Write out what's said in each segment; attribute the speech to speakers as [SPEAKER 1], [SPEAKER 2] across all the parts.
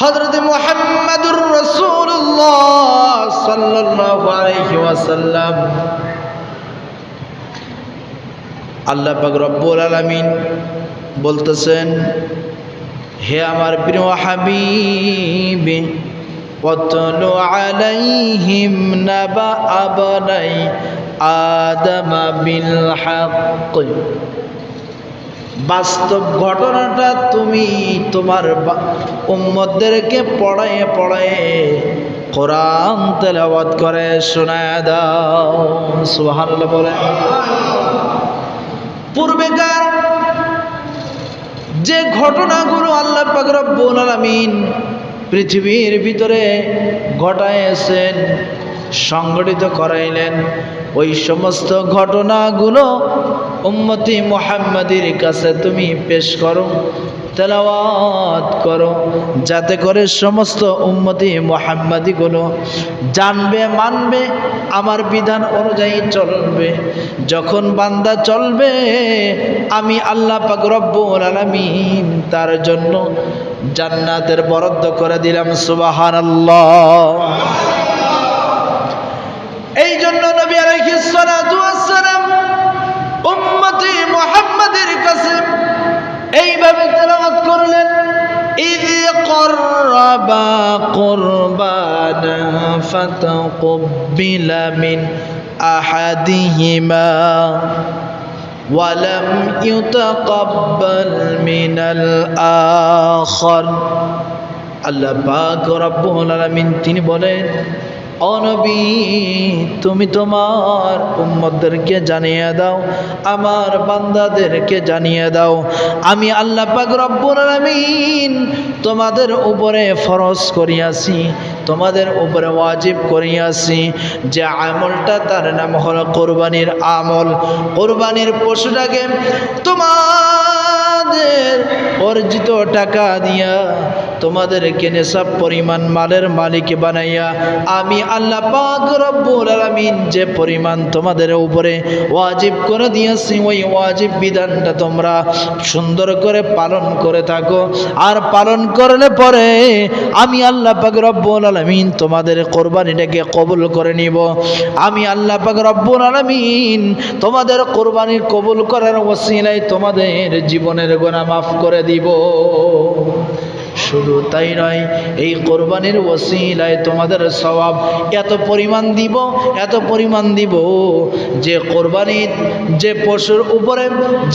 [SPEAKER 1] হযরত মুহাম্মাদুর রাসূলুল্লাহ সাল্লাল্লাহু আলাইহি ওয়াসাল্লাম আল্লাহ পাক রব্বুল আলামিন বলতেছেন, হে আমার প্রিয় হাবিব, ওয়াতলু আলাইহিম নাবা আবনাই আদম বিল হক। বাস্তব ঘটনাটা তুমি তোমার উম্মতদেরকে পড়ায়ে পড়ায়ে কোরআন তেলাওয়াত করে শোনায় দাও। সুবহানাল্লাহ বলে। পূর্বেকার যে ঘটনাগুলো আল্লাহ পাক রব্বুল আলামিন পৃথিবীর ভিতরে ঘটাইছেন, সংগঠিত করাইলেন, ওই সমস্ত ঘটনাগুলো উম্মতি মুহাম্মাদির কাছে তুমি পেশ করো, তেলাওয়াত করো, যাতে করে সমস্ত উম্মতি মুহাম্মাদিগুলো জানবে, মানবে, আমার বিধান অনুযায়ী চলবে। যখন বান্দা চলবে, আমি আল্লাহ পাক রব্বুল আলামিন তার জন্য জান্নাতের বরাদ্দ করে দিলাম। সুবহানাল্লাহ। এই জন্য নবী আলাইহিস সালাতু ওয়াস সালাম উম্মতি মুহাম্মাদের কাছে এইভাবে তেলাওয়াত করলেন, ইয ক্বাররাবা কুরবানা ফাতাকুব্বিলা মিন আহাদিহিমা ওয়া লাম ইউতাকাব্বাল মিনাল আখার। আল্লাহ পাক রব্বুল আলামিন তিনি বলেন, ও নবী, তুমি তোমার উম্মতদেরকে জানিয়ে দাও, আমার বান্দাদেরকে জানিয়ে দাও, আমি আল্লাহ পাক রব্বুল আলামিন তোমাদের উপরে ফরজ করিয়াছি, তোমাদের উপরে ওয়াজিব করিয়াছি যে আমলটা, তার নাম হলো কোরবানির আমল। কোরবানির পশুটাকে তোমাদের অর্জিত টাকা দিয়া তোমাদেরকে নেশাব পরিমাণ মালের মালিক বানাইয়া আমি আল্লাহ পাক রব্বুল আলামিন যে পরিমাণ তোমাদের উপরে ওয়াজিব করে দিয়েছি, ওই ওয়াজিব বিধানটা তোমরা সুন্দর করে পালন করে থাকো। আর পালন করলে পরে আমি আল্লাহ পাক রব্বুল আলামিন তোমাদের কোরবানিটাকে কবুল করে নিব। আমি আল্লাহ পাক রব্বুল আলামিন তোমাদের কোরবানি কবুল করার ওসিলায় তোমাদের জীবনের গুনাহ মাফ করে দিব। শুধু তাই নয়, এই কোরবানির ওসিলায় তোমাদের সওয়াব এত পরিমাণ দিব, এত পরিমাণ দিব যে কোরবানির যে পশুর উপরে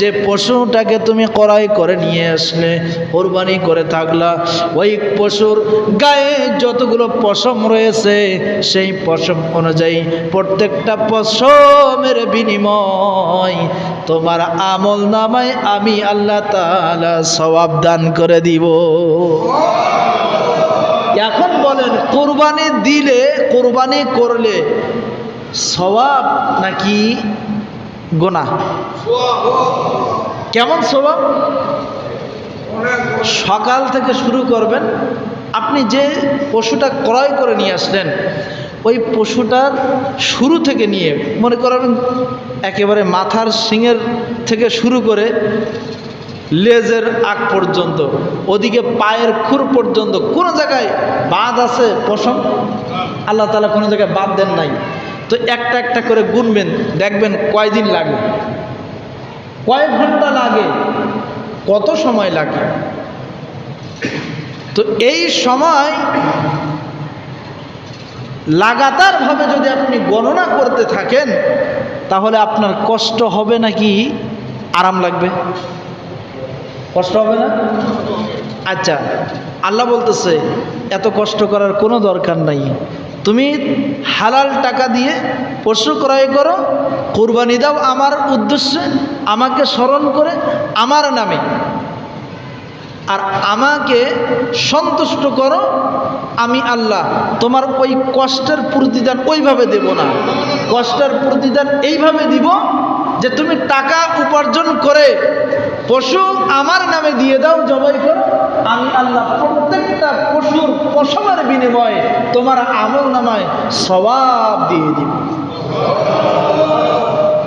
[SPEAKER 1] যে পশুটাকে তুমি ক্রয় করে নিয়ে আসলে, কোরবানি করে থাকলা, ওই পশুর গায়ে যতগুলো পশম রয়েছে সেই পশম অনুযায়ী প্রত্যেকটা পশমের বিনিময় তোমার আমল নামায় আমি আল্লাহ তাআলা সওয়াব দান করে দিব। এখন বলেন, কোরবানি দিলে, কোরবানি করলে সওয়াব নাকি গুনাহ? কেমন সওয়াব? সকাল থেকে শুরু করবেন, আপনি যে পশুটা ক্রয় করে নিয়ে আসলেন, ওই পশুটার শুরু থেকে নিয়ে মনে করবেন একেবারে মাথার শিঙের থেকে শুরু করে লেজের আগ পর্যন্ত, ওদিকে পায়ের খুর পর্যন্ত কোনো জায়গায় বাদ আছে পশম? আল্লাহ তাআলা কোনো জায়গায় বাদ দেন নাই। তো একটা একটা করে গুনবেন, দেখবেন কয়দিন লাগে, কয় ঘন্টা লাগে, কত সময় লাগে। তো এই সময় লাগাতারভাবে যদি আপনি গণনা করতে থাকেন, তাহলে আপনার কষ্ট হবে নাকি আরাম লাগবে? কষ্ট হবে না? আচ্ছা, আল্লাহ বলতেছে এত কষ্ট করার কোনো দরকার নাই, তুমি হালাল টাকা দিয়ে পশু ক্রয় করো, কুরবানি দাও আমার উদ্দেশ্যে, আমাকে স্মরণ করে, আমার নামে, আর আমাকে সন্তুষ্ট করো। আমি আল্লাহ তোমার ওই কষ্টের প্রতিদান ওইভাবে দেব না, কষ্টের প্রতিদান এইভাবে দিব যে তুমি টাকা উপার্জন করে পশু আমার নামে দিয়ে দাও, জবাই করো, আমি আল্লাহ প্রত্যেকটা পশুর পশমের বিনিময়ে তোমার আমল নামায় সওয়াব দিয়ে দিব।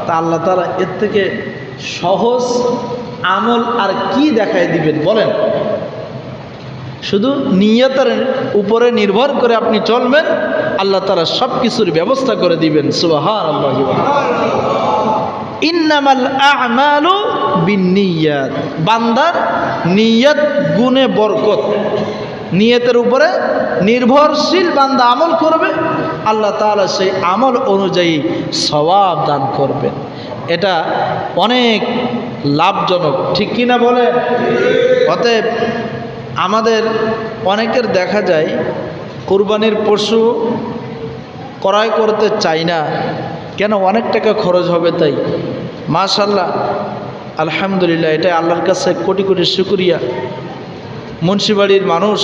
[SPEAKER 1] তা আল্লাহ তাআলা এর থেকে সহজ আমল আর কি দেখায় দিবেন বলেন? শুধু নিয়তের উপরে নির্ভর করে আপনি চলবেন, আল্লাহ তাআলা সব কিছুর ব্যবস্থা করে দিবেন। সুবহানাল্লাহ। ইন্নামাল আ'মালু বিন্নিয়াত, বান্দার নিয়ত গুণে বরকত। নিয়তের উপরে নির্ভরশীল বান্দা আমল করবে, আল্লাহ তাআলা সেই আমল অনুযায়ী সওয়াব দান করবেন। এটা অনেক লাভজনক, ঠিক কি না বলেন? অতএব আমাদের অনেকের দেখা যায় কুরবানির পশু ক্রয় করতে চাই না, কেন? অনেক টাকা খরচ হবে তাই। মাশাআল্লাহ, আলহামদুলিল্লাহ, এটা আল্লাহর কাছে কোটি কোটি শুকরিয়া। মুন্সিবাড়ির মানুষ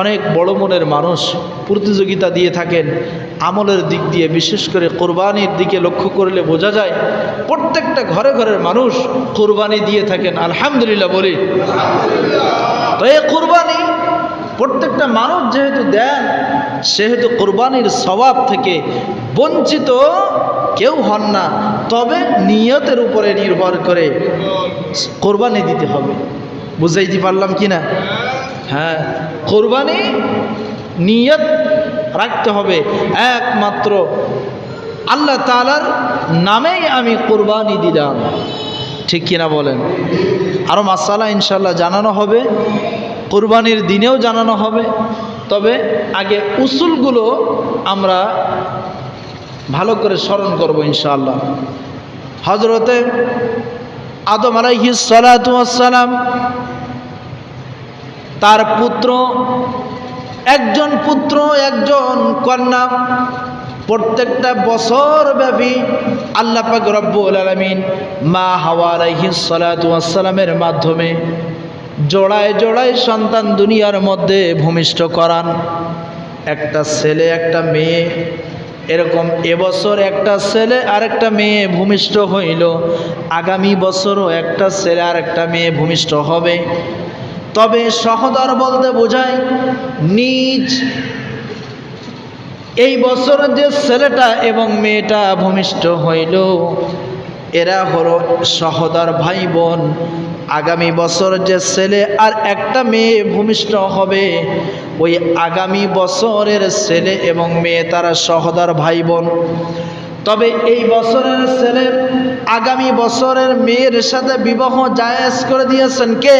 [SPEAKER 1] অনেক বড় মনের মানুষ, প্রতিযোগিতা দিয়ে থাকেন আমলের দিক দিয়ে, বিশেষ করে কোরবানির দিকে লক্ষ্য করলে বোঝা যায় প্রত্যেকটা ঘরে ঘরের মানুষ কোরবানি দিয়ে থাকেন। আলহামদুলিল্লাহ বলি। তো এই কোরবানি প্রত্যেকটা মানুষ যেহেতু দেন, সেহেতু কোরবানির সওয়াব থেকে বঞ্চিত কেউ হন না। তবে নিয়তের উপরে নির্ভর করে কোরবানি দিতে হবে। বুঝাইতে পারলাম কি না? হ্যাঁ, কোরবানি নিয়ত রাখতে হবে, একমাত্র আল্লাহ তাআলার নামেই আমি কোরবানি দিলাম, ঠিক কিনা বলেন? আরও মাসালা ইনশাল্লাহ জানানো হবে, কোরবানির দিনেও জানানো হবে। তবে আগে উসুলগুলো আমরা ভালো করে স্মরণ করব ইনশাআল্লাহ। হযরতে আদম আলাইহিস সালাতু ওয়াস সালাম, তার পুত্র, একজন পুত্র একজন কন্যা, প্রত্যেকটা বছর ব্যাপী আল্লাহ পাক রব্বুল আলামিন মা হাওয়া আলাইহিস সালাতু ওয়াস সালামের মাধ্যমে জোড়ায় জোড়ায় সন্তান দুনিয়ার মধ্যে ভূমিষ্ঠ করান। একটা ছেলে একটা মেয়ে, এরকম এবছর একটা ছেলে আর একটা মেয়ে ভূমিষ্ঠ হইল, আগামী বছরও একটা ছেলে আর একটা মেয়ে ভূমিষ্ঠ হবে। তবে সহোদর বলতে বোঝায় নিজ এই বছর যে ছেলেটা এবং মেয়েটা ভূমিষ্ঠ হইল, এরা হলো সহোদর ভাই বোন। আগামী বছর যে ছেলে আর একটা মেয়ে ভূমিষ্ঠ হবে, ওই আগামী বছরের ছেলে এবং মেয়ে তারা সহোদর ভাই বোন। তবে এই বছরের ছেলে আগামী বছরের মেয়ের সাথে বিবাহ জায়েজ করে দিয়েছেন কে?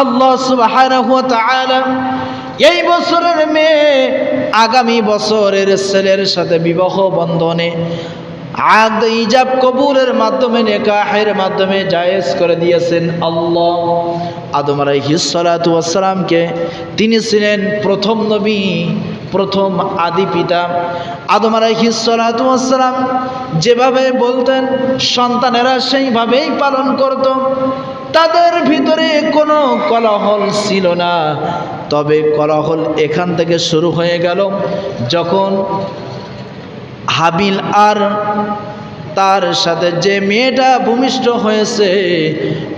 [SPEAKER 1] আল্লাহ সুবহানাহু ওয়া তাআলা। এই বছরের মেয়ে আগামী বছরের ছেলের সাথে বিবাহ বন্ধনে আদ ইজাব কবুলের মাধ্যমে, নিকাহের মাধ্যমে জায়েজ করে দিয়েছেন আল্লাহ। আদম আলাইহিস সালাতু ওয়াস সালামকে, তিনি ছিলেন প্রথম নবী, প্রথম আদি পিতা। আদম আলাইহিস সালাতু ওয়াস সালাম যেভাবে বলতেন সন্তানেরা সেইভাবেই পালন করত। তাদের ভিতরে কোনো কলহল ছিল না। তবে কলহল এখান থেকে শুরু হয়ে গেল যখন হাবিল আর তার সাথে যে মেয়েটা ভূমিষ্ঠ হয়েছে,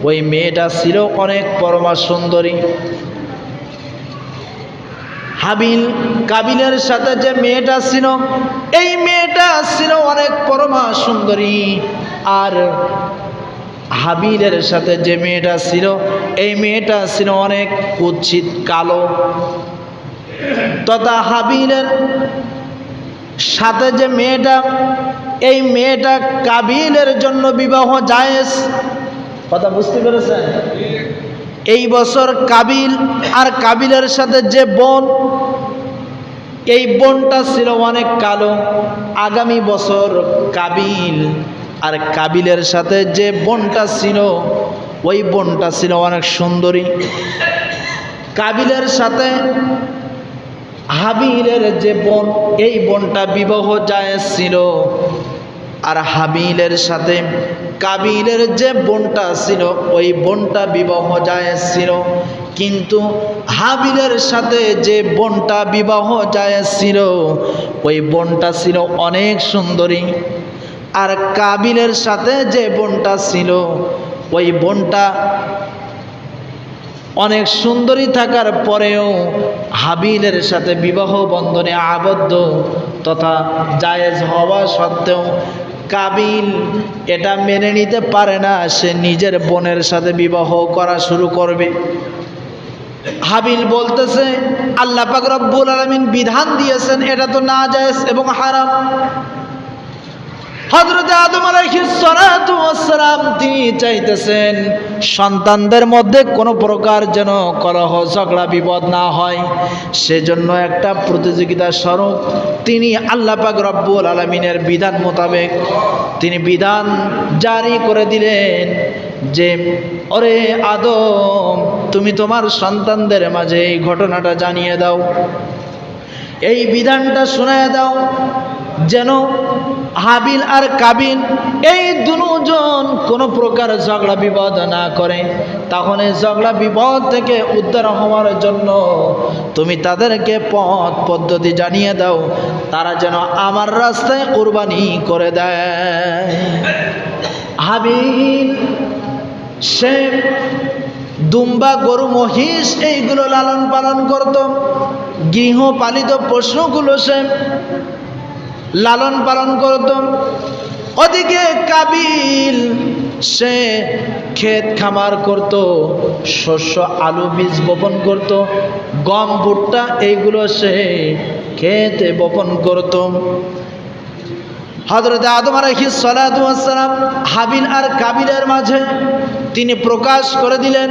[SPEAKER 1] ওই মেয়েটা ছিল অনেক পরমা সুন্দরী। হাবিল কাবিলের সাথে যে মেয়েটা ছিল, এই মেয়েটা ছিল অনেক পরমা সুন্দরী। আর হাবিলের সাথে যে মেয়েটা ছিল, এই মেয়েটা ছিল অনেক কুৎসিত কালো। তথা হাবিলের সাথে যে মেয়েটা, এই মেয়েটা কাবিলের জন্য বিবাহ জায়েজ। কথা বুঝতে পেরেছেন? এই বছর কাবিল আর কাবিলের সাথে যে বোন, এই বোনটা ছিল অনেক কালো। আগামী বছর কাবিল আর কাবিলের সাথে যে বোনটা ছিল, ওই বোনটা ছিল অনেক সুন্দরী। কাবিলের সাথে হাবিলের যে বোন, এই বোনটা বিবাহ জায়েজ ছিল। আর হাবিলের সাথে কাবিলের যে বোনটা ছিল, ওই বোনটা বিবাহ জায়েজ ছিল। কিন্তু হাবিলের সাথে যে বোনটা বিবাহ জায়েজ ছিল, ওই বোনটা ছিল অনেক সুন্দরী। আর কাবিলের সাথে যে বোনটা ছিল, ওই বোনটা অনেক সুন্দরী থাকার পরেও হাবিলের সাথে বিবাহ বন্ধনে আবদ্ধ তথা জায়েজ হওয়া সত্ত্বেও কাবিল এটা মেনে নিতে পারে না। সে নিজের বোনের সাথে বিবাহ করা শুরু করবে। হাবিল বলতেছে আল্লাহ পাক রব্বুল আলামিন বিধান দিয়েছেন এটা তো নাজায়েজ এবং হারাম। হযরত আদম আলাইহিস সালাতু ওয়াস সালাম তিনি চাইতেছেন সন্তানদের মধ্যে কোনো প্রকার যেন কলহ ঝগড়া বিবাদ না হয়, সেজন্য একটা প্রতিযোগিতা স্বরূপ তিনি আল্লাহ পাক রব্বুল আলামিনের বিধান মোতাবেক তিনি বিধান জারি করে দিলেন যে ওরে আদম, তুমি তোমার সন্তানদের মাঝে এই ঘটনাটা জানিয়ে দাও, এই বিধানটা শোনায় দাও, যেন হাবিল আর কাবিল এই দুজন কোনো প্রকার ঝগড়া বিবাদ না করে। তখন এই ঝগড়া বিবাদ থেকে উদ্ধার হওয়ার জন্য তুমি তাদেরকে পথ পদ্ধতি জানিয়ে দাও, তারা যেন আমার রাস্তায় কুরবানি করে দেয়। হাবিল সে দুম্বা গরু মহিষ এইগুলো লালন পালন করত, গৃহপালিত পশুগুলো সে লালন পালন করত। ওদিকে কাবিল সে ক্ষেত খামার করত, শস্য আলু বীজ বপন করত, গম ভুট্টা এইগুলো সে ক্ষেতে বপন করত। হযরত আদম আলাইহিস সালাতু ওয়াস সালাম হাবিল আর কাবিলের মাঝে তিনি প্রকাশ করে দিলেন,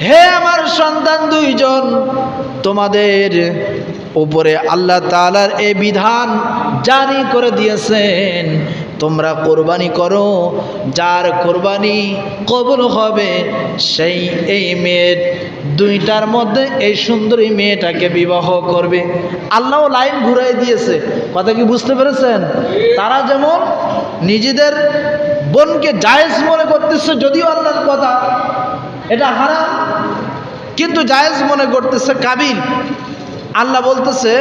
[SPEAKER 1] হে আমার সন্তান দুইজন, তোমাদের উপরে আল্লাহ তাআলার এই বিধান জারি করে দিয়েছেন, তোমরা কোরবানি করো, যার কোরবানি কবুল হবে সেই এই মেয়ের দুইটার মধ্যে এই সুন্দরী মেয়েটাকে বিবাহ করবে। আল্লাহ লাইন ঘুরাই দিয়েছে, কথা কি বুঝতে পেরেছেন? তারা যেমন নিজেদের বোনকে জায়েজ মনে করতেছে, যদিও আল্লাহর কথা এটা হারাম, কিন্তু জায়েজ মনে করতেছে কাবিল। আল্লাহ বলতেছে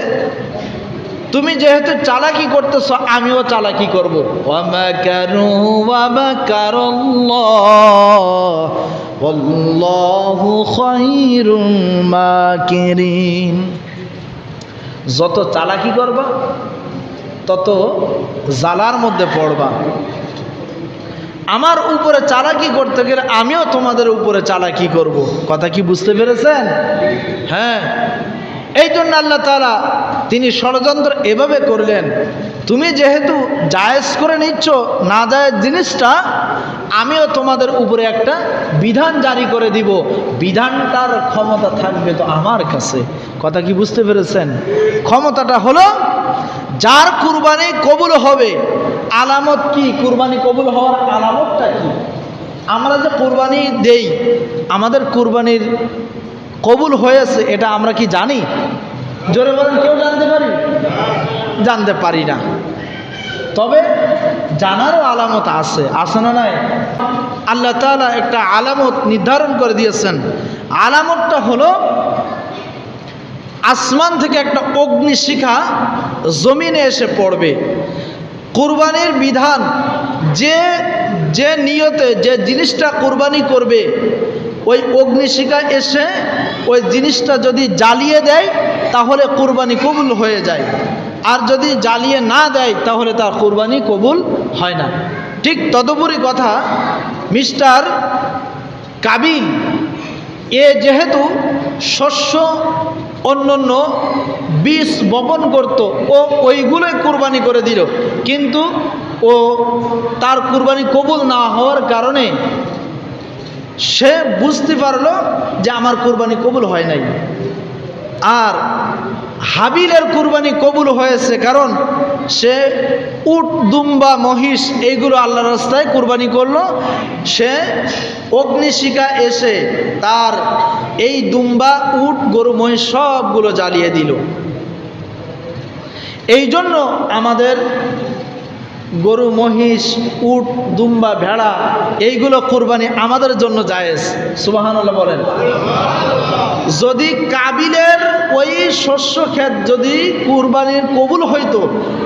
[SPEAKER 1] তুমি যেহেতু চালাকি করতেছ আমিও চালাকি করব। ওয়ামাকারু ওয়ামাকারাল্লাহ ওয়াল্লাহু খায়রুল মাকিরিন। যত চালাকি করবা তত জালার মধ্যে পড়বা। আমার উপরে চালাকি করতে গেলে আমিও তোমাদের উপরে চালাকি করব। কথা কি বুঝতে পেরেছেন? হ্যাঁ, এই জন্য আল্লাহ তাআলা তিনি ষড়যন্ত্র এভাবে করলেন, তুমি যেহেতু জায়েজ করে নিচ্ছ না জায়েজ জিনিসটা, আমিও তোমাদের উপরে একটা বিধান জারি করে দিব, বিধানটার ক্ষমতা থাকবে তো আমার কাছে। কথা কি বুঝতে পেরেছেন? ক্ষমতাটা হলো যার কুরবানি কবুল হবে। আলামত কি? কুরবানি কবুল হওয়ার আলামতটা কি? আমরা যে কুরবানি দেই, আমাদের কুরবানির কবুল হয়েছে এটা আমরা কি জানি? জোরে বলেন, কেউ জানতে পারি? জানতে পারি না। তবে জানারও আলামত আছে, আছে না নাই? আল্লাহ তাআলা একটা আলামত নির্ধারণ করে দিয়েছেন। আলামতটা হলো আসমান থেকে একটা অগ্নিশিখা জমিনে এসে পড়বে। কুরবানির বিধান যে যে নিয়তে যে জিনিসটা কুরবানি করবে, ওই অগ্নিশিখা এসে ওই জিনিসটা যদি জ্বালিয়ে দেয় তাহলে কুরবানি কবুল হয়ে যায়, আর যদি জ্বালিয়ে না দেয় তাহলে তার কুরবানি কবুল হয় না। ঠিক তদুপরি কথা, মিস্টার কাবিল যেহেতু শস্য অন্যান্য বীজ বপন করত, ও ওইগুলোই কুরবানি করে দিল, কিন্তু ও তার কুরবানি কবুল না হওয়ার কারণে সে বুঝতে পারলো যে আমার কুরবানি কবুল হয় নাই। আর হাবিলের কুরবানি কবুল হয়েছে, কারণ সে উট দুম্বা মহিষ এইগুলো আল্লাহর রাস্তায় কুরবানি করলো। সে অগ্নিশিখা এসে তার এই দুম্বা উট গরু মহিষ সবগুলো জ্বালিয়ে দিল। এই জন্য আমাদের গরু মহিষ উট দুম্বা ভেড়া এইগুলো কুরবানি আমাদের জন্য জায়েজ। সুবহানাল্লাহ বলেন। যদি কাবিলের ওই শস্য ক্ষেত যদি কুরবানির কবুল হইতো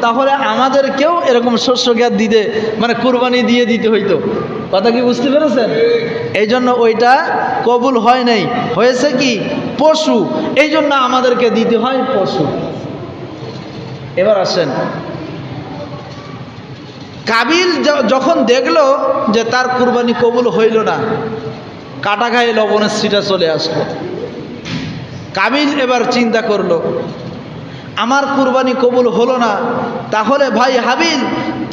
[SPEAKER 1] তাহলে আমাদেরকেও এরকম শস্য ক্ষেত দিতে মানে কুরবানি দিয়ে দিতে হইতো। কথা কি বুঝতে পেরেছেন? এই জন্য ওইটা কবুল হয় নাই, হয়েছে কি পশু, এই জন্য আমাদেরকে দিতে হয় পশু। এবার আসেন, কাবিল যখন দেখলো যে তার কুরবানি কবুল হইল না, কাটা গায়ে লবণের ছিটা চলে আসলো। কাবিল এবার চিন্তা করলো, আমার কুরবানি কবুল হলো না, তাহলে ভাই হাবিল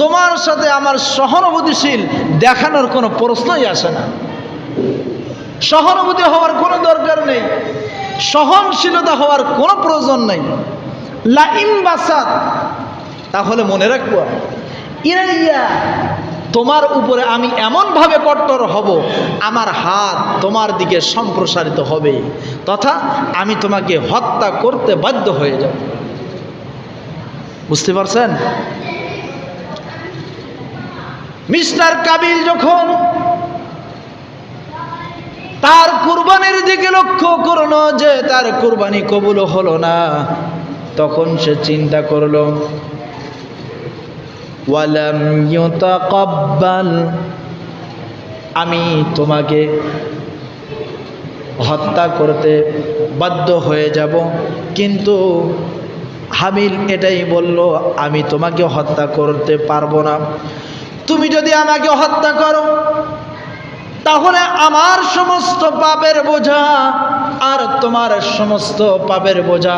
[SPEAKER 1] তোমার সাথে আমার সহানুভূতিশীল দেখানোর কোনো প্রশ্নই আসে না। সহানুভূতি হওয়ার কোনো দরকার নেই, সহনশীলতা হওয়ার কোনো প্রয়োজন নেই। লাইম বাসাত, তাহলে মনে রাখবো ইরাইয়া, তোমার উপরে আমি এমনভাবে কট্টর হব, আমার হাত তোমার দিকে সম্প্রসারিত হবে, তথা আমি তোমাকে হত্যা করতে বাধ্য হয়ে যাব। বুঝতে পারছেন? মিস্টার কাবিল যখন তার কুরবানির দিকে লক্ষ্য করলো যে তার কুরবানি কবুল হলো না, তখন সে চিন্তা করলো, ওয়ালাম ইউতাকাব্বাল, আমি তোমাকে হত্যা করতে বাধ্য হয়ে যাব। কিন্তু হাবিল এটাই বলল, আমি তোমাকে হত্যা করতে পারবো না। তুমি যদি আমাকে হত্যা করো তাহলে আমার সমস্ত পাপের বোঝা আর তোমার সমস্ত পাপের বোঝা,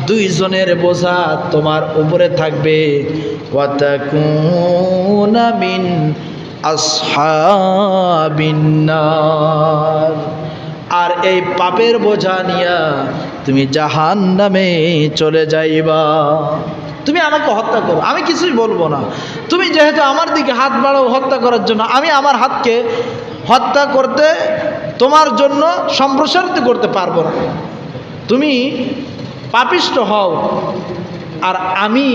[SPEAKER 1] দুইজনের বোঝা তোমার উপরে থাকবে। ওয়াতাকুনা মিন আসহাবিন নার, আর এই পাপের বোঝা নিয়া তুমি জাহান্নামে চলে যাইবা। তুমি আমাকে হত্যা করো, আমি কিছুই বলবো না। তুমি যেহেতু আমার দিকে হাত বাড়াও হত্যা করার জন্য, আমি আমার হাতকে হত্যা করতে তোমার জন্য সম্প্রসারিত করতে পারবো না। তুমি পাপিষ্ঠ হও আর আমি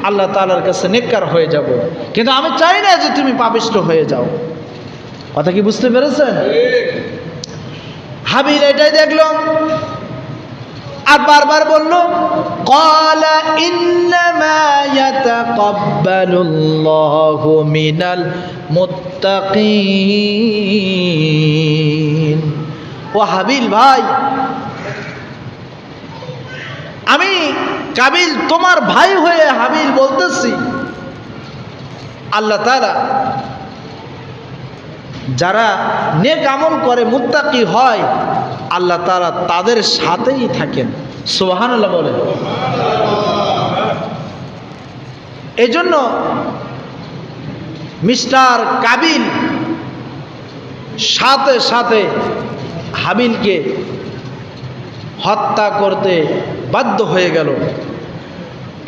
[SPEAKER 1] আল্লাহ তাআলার কাছে নেককার হয়ে যাব, কিন্তু আমি চাই না যে তুমি পাপিষ্ঠ হয়ে যাও। কথা কি বুঝতে পেরেছেন? হাবিল এটাই দেখলো আর বারবার বলল, ক্বালা ইন্নামা ইয়াতাকাব্বালুল্লাহু মিনাল মুত্তাকিন। ও হাবিল ভাই, আমি কাবিল তোমার ভাই হয়ে হাবিল বলতেছি, আল্লাহ তাআলা যারা নেক আমল করে মুত্তাকি হয়, আল্লাহ তাআলা তাদের সাথেই থাকেন। সুবহানাল্লাহ বলেন। এজন্য মিস্টার কাবিল সাথে সাথে হাবিলকে হত্যা করতে বাধ্য হয়ে গেল।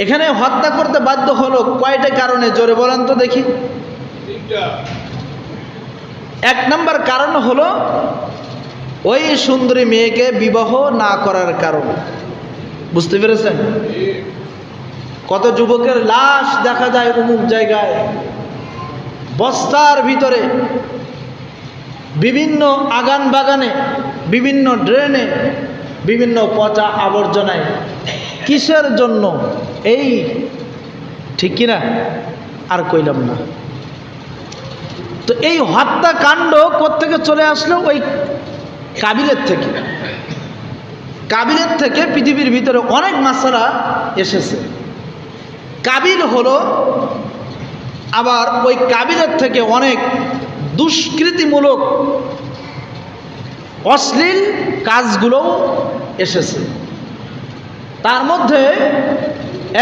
[SPEAKER 1] এখানে হত্যা করতে বাধ্য হলো কয়টা কারণে, জোরে বলেন তো দেখি। এক নম্বর কারণ হলো ওই সুন্দরী মেয়েকে বিবাহ না করার কারণ। বুঝতে পেরেছেন? কত যুবকের লাশ দেখা যায় অমুক জায়গায়, বস্তার ভিতরে, বিভিন্ন আগান বাগানে, বিভিন্ন ড্রেনে, বিভিন্ন পচা আবর্জনায়। কিসের জন্য? এই ঠিক কিনা? আর কইলাম না। তো এই হত্যাকাণ্ড কোত্থেকে চলে আসলো? ওই কাবিলের থেকে। কাবিলের থেকে পৃথিবীর ভিতরে অনেক মাসালা এসেছে। কাবিল হলো, আবার ওই কাবিলের থেকে অনেক দুষ্কৃতিমূলক অশ্লীল কাজগুলো এসেছে। তার মধ্যে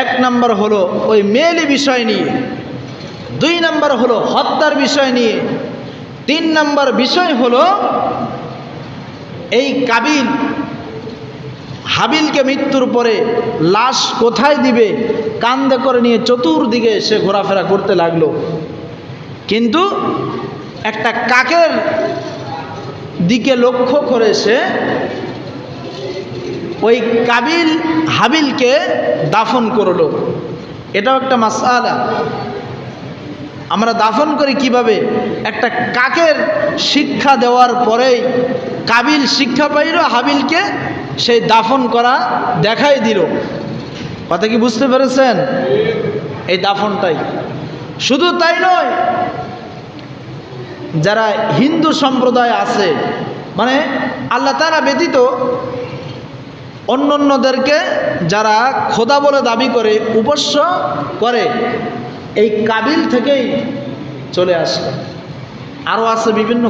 [SPEAKER 1] এক নম্বর হলো ওই মেয়েলি বিষয় নিয়ে, দুই নম্বর হলো হত্যার বিষয় নিয়ে, তিন নম্বর বিষয় হলো এই কাবিল হাবিলকে মৃত্যুর পরে লাশ কোথায় দিবে কান্দে করে নিয়ে চতুর্দিকে সে ঘোরাফেরা করতে লাগলো। কিন্তু একটা কাকের দিকে লক্ষ্য করে সে ওই কাবিল হাবিলকে দাফন করলো। এটাও একটা মাসআলা। আমরা দাফন করি কিভাবে? একটা কাকের শিক্ষা দেওয়ার পরেই কাবিল শিক্ষা পাইল, হাবিলকে সেই দাফন করা দেখাই দিল। কথা কি বুঝতে পেরেছেন? এই দাফনটাই। শুধু তাই নয়, যারা হিন্দু সম্প্রদায় আছে, মানে আল্লাহ তাআলা ব্যতীত অন্যান্যদেরকে যারা খোদা বলে দাবি করে, উপাস্য করে, এই কাবিল থেকেই চলে আসে। আরও আছে বিভিন্ন